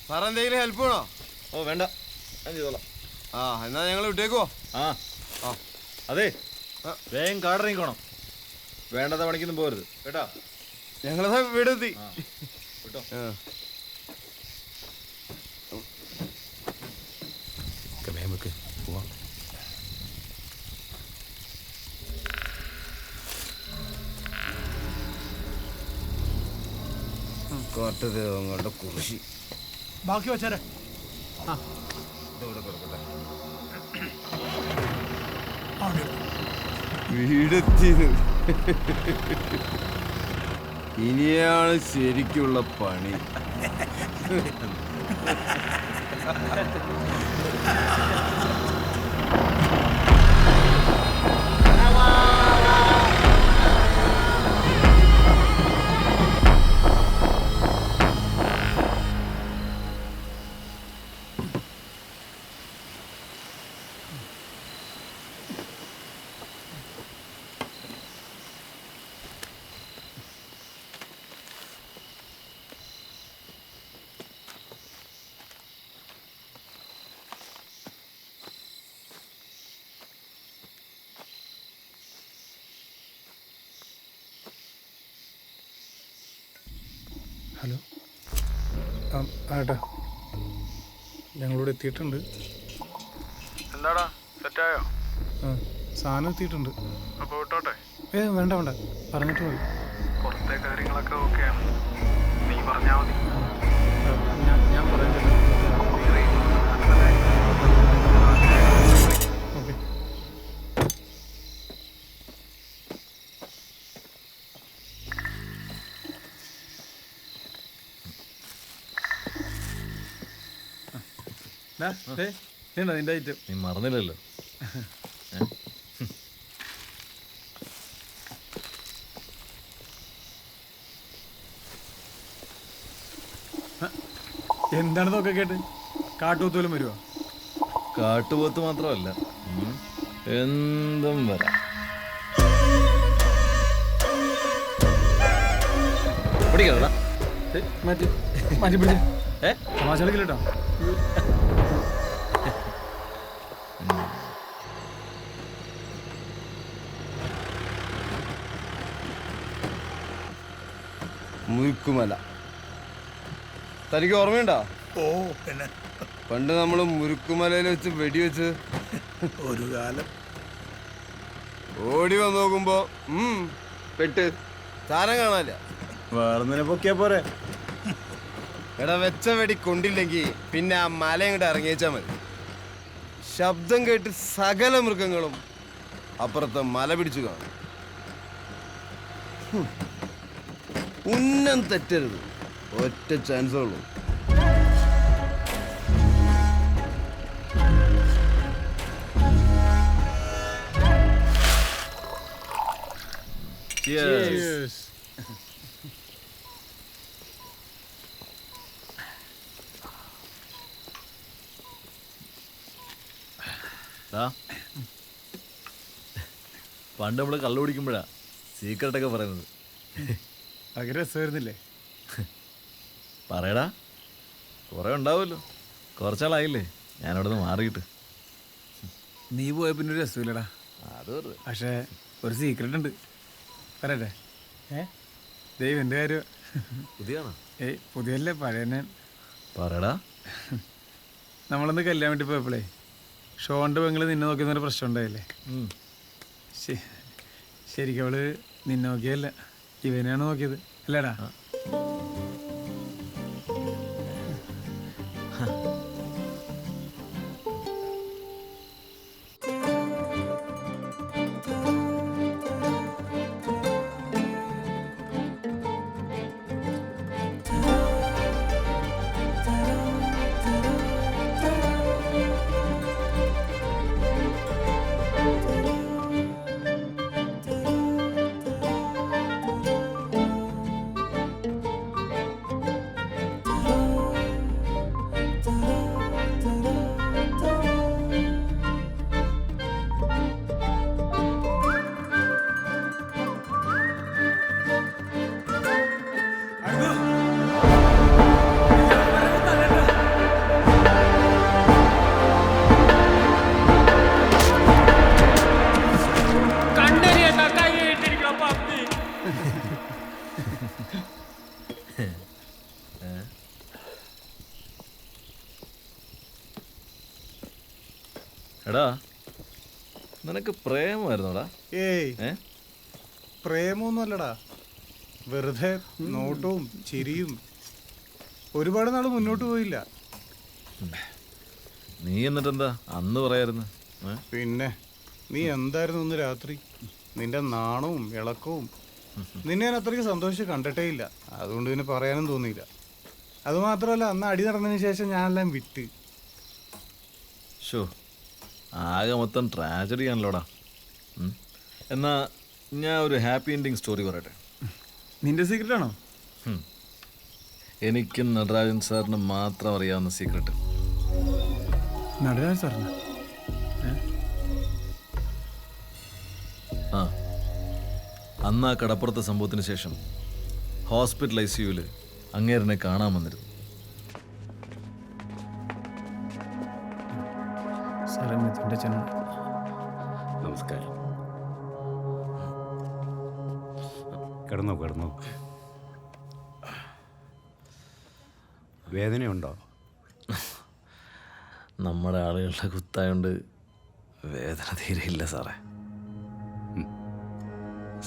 Sir എന്തെങ്കിലും help വേണോ? ഓ വേണ്ട, ഞാൻ ചെയ്തോളാം. ആ എന്നാ ഞങ്ങൾ വിട്ടേക്കുവോ? ആ ആ അതെ, വേഗം കാടിറങ്ങിക്കോണം. വേണ്ടാത്ത പണിക്കൊന്നും പോരുത് കേട്ടാ. ഞങ്ങളതാ വീടെത്തി കേട്ടോ. പോവാം. കാട്ടത് അങ്ങോട്ട് കുറിശി ബാക്കി വെച്ചാരെ. വീടെത്തി. ഇനിയാണ് ശരിക്കുള്ള പണി. ഹലോ, ആട്ടാ ഞങ്ങളിവിടെ എത്തിയിട്ടുണ്ട്. എന്താടാ സെറ്റായോ? സാധനം എത്തിയിട്ടുണ്ട്. അപ്പോൾ വിട്ടോട്ടെ? വേണ്ട വേണ്ട, പറഞ്ഞിട്ട് മതി. പുറത്തെ കാര്യങ്ങളൊക്കെ ഓക്കെയാണ്, നീ പറഞ്ഞാൽ മതി. ഞാൻ പറയുന്നില്ല. ഓക്കെ. നിന്റെ ഐറ്റം നീ മറന്നില്ലല്ലോ. എന്താണെന്നൊക്കെ കേട്ട് കാട്ടുപോത്തോലും വരുവാ. കാട്ടുപോത്ത് മാത്രമല്ല, എന്തും വരാം. പിടിക്കടാ, മാറ്റി മാറ്റി പിടിച്ച തമാശകളിക്കല്ലോ. മുരുക്കുമല തനിക്ക് ഓർമ്മയുണ്ടോ? ഓ പിന്നെ പണ്ട് നമ്മള് മുരുക്കുമലയിൽ വെച്ച് വെടിവെച്ച് ഒരു കാലം ഓടി വന്ന് നോക്കുമ്പോ പെട്ട് സാധനം കാണാനില്ല. വേറെ പൊക്കിയാ പോരെ. എടാ, വെച്ച വെടി കൊണ്ടില്ലെങ്കിൽ പിന്നെ ആ മല ഇങ്ങോട്ട് ഇറങ്ങിയേച്ചാ മതി. ശബ്ദം കേട്ട് സകല മൃഗങ്ങളും അപ്പുറത്തെ മല പിടിച്ചു കാണും. ഉന്നം തെറ്റരുത്, ഒറ്റ ചാൻസേ ഉള്ളൂ. Cheers. പണ്ട് നമ്മള് കള്ളു കുടിക്കുമ്പോഴാ സീക്രട്ടൊക്കെ പറയുന്നത്. ഭയങ്കര രസമായിരുന്നില്ലേ? പറയടാ, കുറെ ഉണ്ടാവുമല്ലോ. കുറച്ചാളായില്ലേ ഞാനവിടെ നിന്ന് മാറിയിട്ട്. നീ പോയ പിന്നെ ഒരു രസമില്ലടാ. അത് പക്ഷേ ഒരു സീക്രട്ട് ഉണ്ട്, പറയട്ടെ? ദൈവന്റെ കാര്യം. പുതിയാണോ? പുതിയല്ലേ, പഴയ തന്നെ. പറയടാ. നമ്മളൊന്ന് കല്യാൺ വേണ്ടി പോയപ്പോഴേ ഷോന്റെ പെങ്ങള് നിന്നെ നോക്കിയെന്നൊരു പ്രശ്നം ഉണ്ടായില്ലേ? ശരിക്കും അവള് നിന്നെ നോക്കിയല്ല, ഇവനെയാണ് നോക്കിയത്, അല്ലേടാ? എടാ നിനക്ക് പ്രേമമായിരുന്നോടാ? ഏയ് ഏ പ്രേമൊന്നും അല്ലടാ, വെറുതെ നോട്ടവും ചിരിയും. ഒരുപാട് നാൾ മുന്നോട്ട് പോയില്ല. നീ എന്നിട്ടെന്താ അന്ന് പറയായിരുന്നു? പിന്നെ നീ എന്തായിരുന്നു ഇന്ന് രാത്രി? നിന്റെ നാണവും ഇളക്കവും. നിന്നെ ഞാൻ അത്രയ്ക്ക് സന്തോഷിച്ച് കണ്ടിട്ടേ ഇല്ല. അതുകൊണ്ട് പിന്നെ പറയാനും തോന്നിയില്ല. അതുമാത്രമല്ല, അന്ന് അടി നടന്നതിന് ശേഷം ഞാനെല്ലാം വിട്ട്. ഷോ, ആകെ മൊത്തം ട്രാജഡി ആണല്ലോടാ. എന്നാ ഞാൻ ഒരു ഹാപ്പി എൻഡിങ് സ്റ്റോറി പറയട്ടെ. നിന്റെ സീക്രട്ട് ആണോ? എനിക്കും നടരാജൻ സാറിന് മാത്രം അറിയാവുന്ന സീക്രട്ട്. നടരാജൻ സാറിന്? ആ, അന്ന് ആ കടപ്പുറത്തെ സംഭവത്തിന് ശേഷം ഹോസ്പിറ്റൽ ICUവിൽ അങ്ങേരനെ കാണാൻ വന്നിരുന്നു. സാറേ, മിഥുൻ്റെ അച്ഛൻ. നമസ്കാരം. കിടന്നോ കിടന്നോ. വേദനയുണ്ടോ? നമ്മുടെ ആളുകളുടെ കുത്തായോണ്ട് വേദന തീരെയില്ല സാറേ.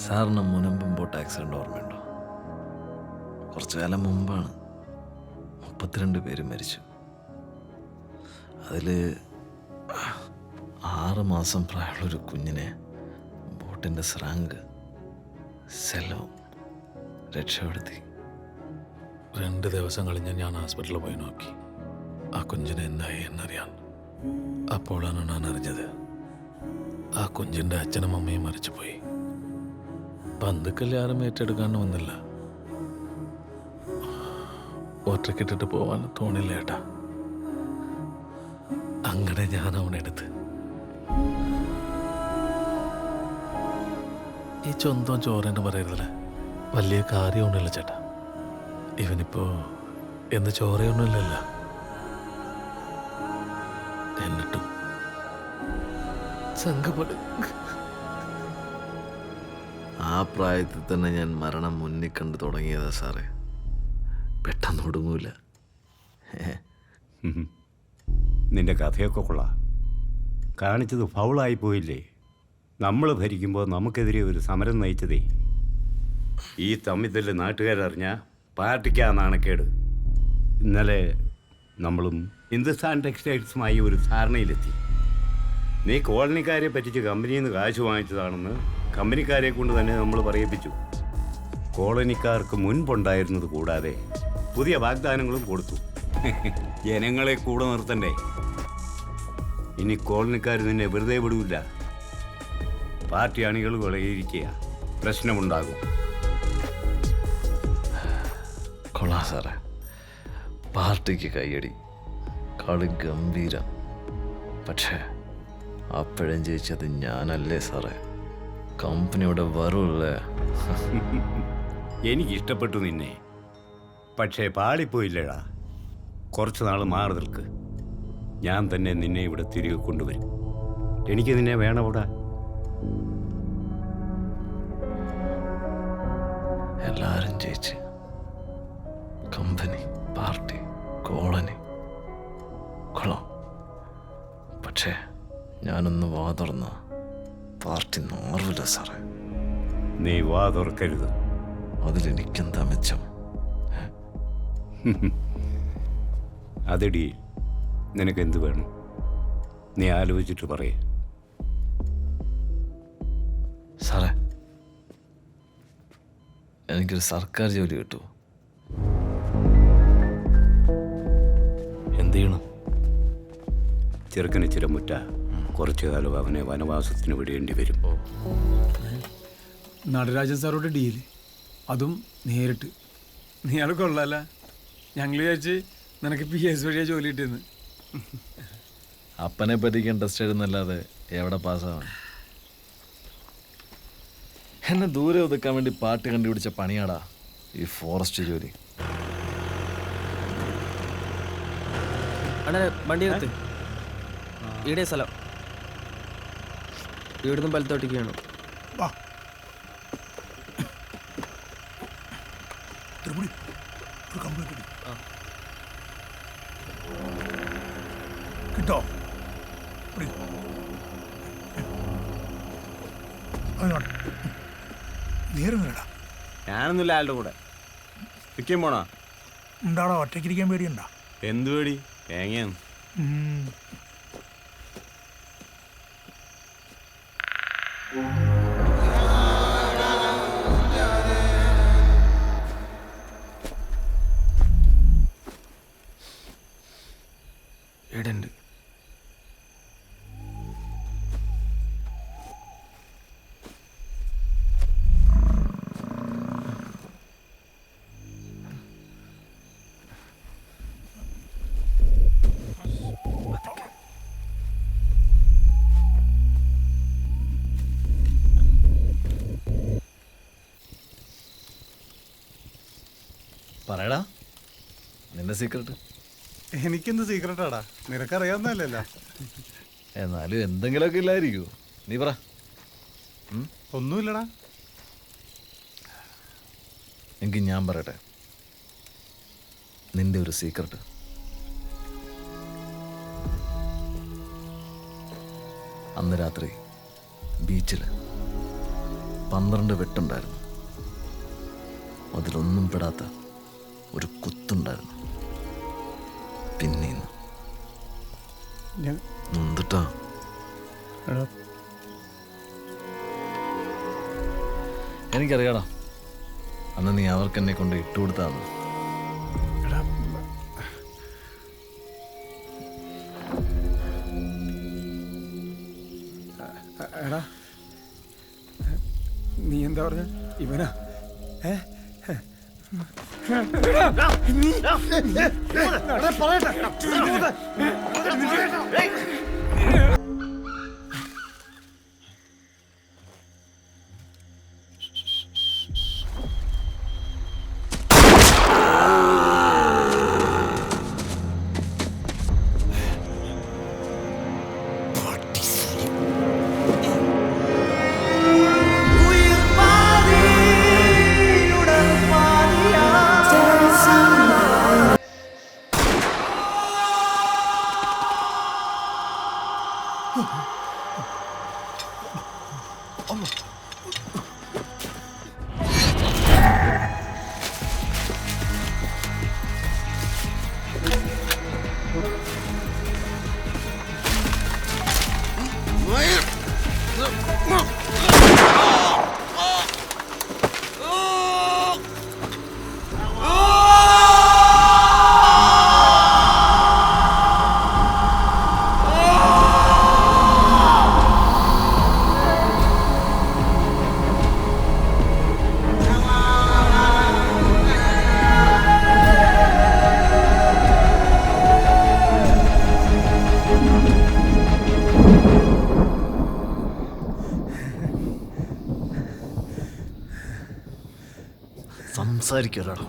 സാറിന് മുനമ്പം ബോട്ട് ആക്സിഡൻ്റ് ഓർമ്മയുണ്ടോ? കുറച്ചു കാലം മുമ്പാണ്. 32 പേര് മരിച്ചു. അതിൽ 6 മാസം പ്രായമുള്ളൊരു കുഞ്ഞിനെ ബോട്ടിൻ്റെ സ്രാങ്ക് സെലവും രക്ഷപ്പെടുത്തി. 2 ദിവസം കഴിഞ്ഞ് ഞാൻ ഹോസ്പിറ്റലിൽ പോയി നോക്കി. ആ കുഞ്ഞിന് എന്തായി എന്നറിയാൻ. അപ്പോഴാണ് ഞാൻ അറിഞ്ഞത് ആ കുഞ്ഞിൻ്റെ അച്ഛനും അമ്മയും മരിച്ചുപോയി. ബന്ധുക്കൾ ആരും ഏറ്റെടുക്കാൻ വന്നില്ല. ഒറ്റക്കിട്ടിട്ട് പോവാൻ തോന്നില്ല ഏട്ടാ. അങ്ങനെ ഞാൻ അവനെടുത്ത് ഈ സ്വന്തം ചോരേൻ്റെ പറയരുതല്ലേ, വലിയ കാര്യമൊന്നുമില്ല ചേട്ടാ. ഇവനിപ്പോ എന്ന് ചോരയൊന്നുമില്ലല്ലോ. എന്നിട്ടും സംഘപട്. ആ പ്രായത്തിൽ തന്നെ ഞാൻ മരണം മുന്നിൽ കണ്ടു തുടങ്ങിയതാ സാറേ. പെട്ടെന്ന് ഒടുങ്ങൂല. നിന്റെ കഥയൊക്കെ കൊള്ളാം. കാണിച്ചത് ഫൗളായി പോയില്ലേ? നമ്മൾ ഭരിക്കുമ്പോൾ നമുക്കെതിരെ ഒരു സമരം നയിച്ചതേ. ഈ തമ്മിത്തല്ല് നാട്ടുകാരറിഞ്ഞാൽ പാർട്ടിക്കാ നാണക്കേട്. ഇന്നലെ നമ്മളും ഹിന്ദുസ്ഥാൻ ടെക്സ്റ്റൈൽസുമായി ഒരു ധാരണയിലെത്തി. നീ കോളനിക്കാരെ പറ്റിച്ച് കമ്പനിയിൽ നിന്ന് കാശ് വാങ്ങിച്ചതാണെന്ന് കമ്പനിക്കാരെ കൊണ്ട് തന്നെ നമ്മൾ പറയിപ്പിച്ചു. കോളനിക്കാർക്ക് മുൻപുണ്ടായിരുന്നത് കൂടാതെ പുതിയ വാഗ്ദാനങ്ങളും കൊടുത്തു. ജനങ്ങളെ കൂടെ നിർത്തണ്ടേ? ഇനി കോളനിക്കാർ നിന്നെ വെറുതെ വിടൂല്ല. പാർട്ടി അണികൾ വിളയിരിക്കുക, പ്രശ്നമുണ്ടാകും. കൊള്ളാം സാറേ. പാർട്ടിക്ക് കയ്യടി, കളി ഗംഭീരം. പക്ഷേ അപ്പോഴും ജയിച്ചത് ഞാനല്ലേ സാറേ? കമ്പനിയുടെ വരൂല്ലേ? എനിക്കിഷ്ടപ്പെട്ടു നിന്നെ. പക്ഷേ പാളിപ്പോയില്ലടാ. കുറച്ച് നാൾ മാറി നിൽക്ക്. ഞാൻ തന്നെ നിന്നെ ഇവിടെ തിരികെ കൊണ്ടുവരും. എനിക്ക് നിന്നെ വേണമിടാ. എല്ലാവരും ജയിച്ച്, കമ്പനി, പാർട്ടി, കോളനി കൊള്ളാം. പക്ഷേ ഞാനൊന്ന് വാ തുറന്ന പാർട്ടി നാറില്ല സാറേ. നീ വാ തുറക്കരുത്. അതിലെനിക്കെന്താ മെച്ചം? അതെടി, നിനക്കെന്ത് വേണം? നീ ആലോചിച്ചിട്ട് പറയേ. സാറേ, എനിക്കൊരു സർക്കാർ ജോലി കിട്ടുമോ? എന്ത് ചെയ്യണം? ചെറുക്കന് ചിരമുറ്റ. കുറച്ചു കാലം അവനെ വനവാസത്തിന് വിടേണ്ടി വരും. നടരാജൻ സാറോട് ഡീല്, അതും നേരിട്ട്. നീ ആൾ കൊള്ളാല. ഞങ്ങൾ വിചാരിച്ച് നിനക്ക് PS വഴിയാ ജോലി കിട്ടിയെന്ന്. അപ്പനെ പറ്റിക്കാൻ ടെസ്റ്റ് എഴുതുന്നല്ലാതെ എവിടെ പാസ്സാവാൻ? എന്നെ ദൂരെ ഒതുക്കാൻ വേണ്ടി പാട്ട് കണ്ടുപിടിച്ച പണിയാടാ ഈ ഫോറസ്റ്റ് ജോലി. അണ്ണേ വണ്ടി നിർത്ത്. ഈടെ സ്ഥലം ഇവിടുന്ന് വലത്തോട്ടേക്കാണ്. കിട്ടോ? അതിനോട്ടെ നീറുന്നില്ലടാ. ഞാനൊന്നുമില്ല ആളുടെ കൂടെ. നിൽക്കാൻ പോണോ? ഉണ്ടാടാ, ഒറ്റയ്ക്കിരിക്കാൻ പേടിയുണ്ടാ? എന്ത് പേടി? തേങ്ങയാണ്. ഇടണ്ട്. പറയടാ നിന്റെ സീക്രട്ട്. എനിക്കെന്ത് സീക്രട്ടാടാ, നിനക്കറിയാവുന്നതല്ലല്ലോ. എന്നാലും എന്തെങ്കിലുമൊക്കെ ഇല്ലായിരിക്കുമോ? നീ പറ. ഒന്നുമില്ലടാ. എങ്കിൽ ഞാൻ പറയട്ടെ നിന്റെ ഒരു സീക്രട്ട്. അന്ന് രാത്രി ബീച്ചിൽ 12 വെട്ടുണ്ടായിരുന്നു. അതിലൊന്നും പെടാത്ത ഒരു കുത്തുണ്ടായിരുന്നു. പിന്നീന്ന് നൊന്തിട്ടാ. എനിക്കറിയാടാ, അന്ന് നീ അവർക്ക് എന്നെ കൊണ്ട് ഇട്ടുകൊടുത്താന്ന്. എടാ നീ എന്താ പറഞ്ഞ ഇവനാ? സംസാരിക്കലടാ.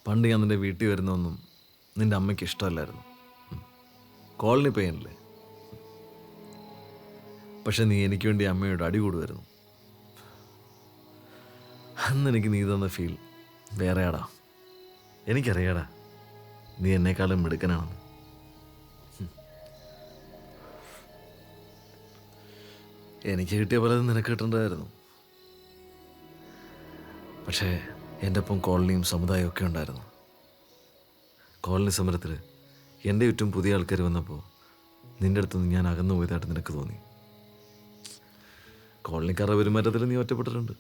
പണ്ട് ഞാൻ നിൻ്റെ വീട്ടിൽ വരുന്നൊന്നും നിൻ്റെ അമ്മയ്ക്ക് ഇഷ്ടമല്ലായിരുന്നു. കോളനി പെയിനില്ലേ. പക്ഷെ നീ എനിക്ക് വേണ്ടി അമ്മയോട് അടി കൂടുമായിരുന്നു. അന്ന് എനിക്ക് നീ തന്ന ഫീൽ വേറെയാടാ. എനിക്കറിയാടാ നീ എന്നെക്കാളും മിടുക്കനാണെന്ന്. എനിക്ക് കിട്ടിയ പലതും നിനക്ക് കിട്ടേണ്ടതായിരുന്നു. പക്ഷേ എൻ്റെ ഒപ്പം കോളനിയും സമുദായവും ഒക്കെ ഉണ്ടായിരുന്നു. കോളനി സമരത്തിൽ എൻ്റെ ചുറ്റും പുതിയ ആൾക്കാർ വന്നപ്പോൾ നിൻ്റെ അടുത്തുനിന്ന് ഞാൻ അകന്നു പോയതായിട്ട് നിനക്ക് തോന്നി. കോളനിക്കാരുടെ പെരുമാറ്റത്തിൽ നീ ഒറ്റപ്പെട്ടിട്ടുണ്ട്.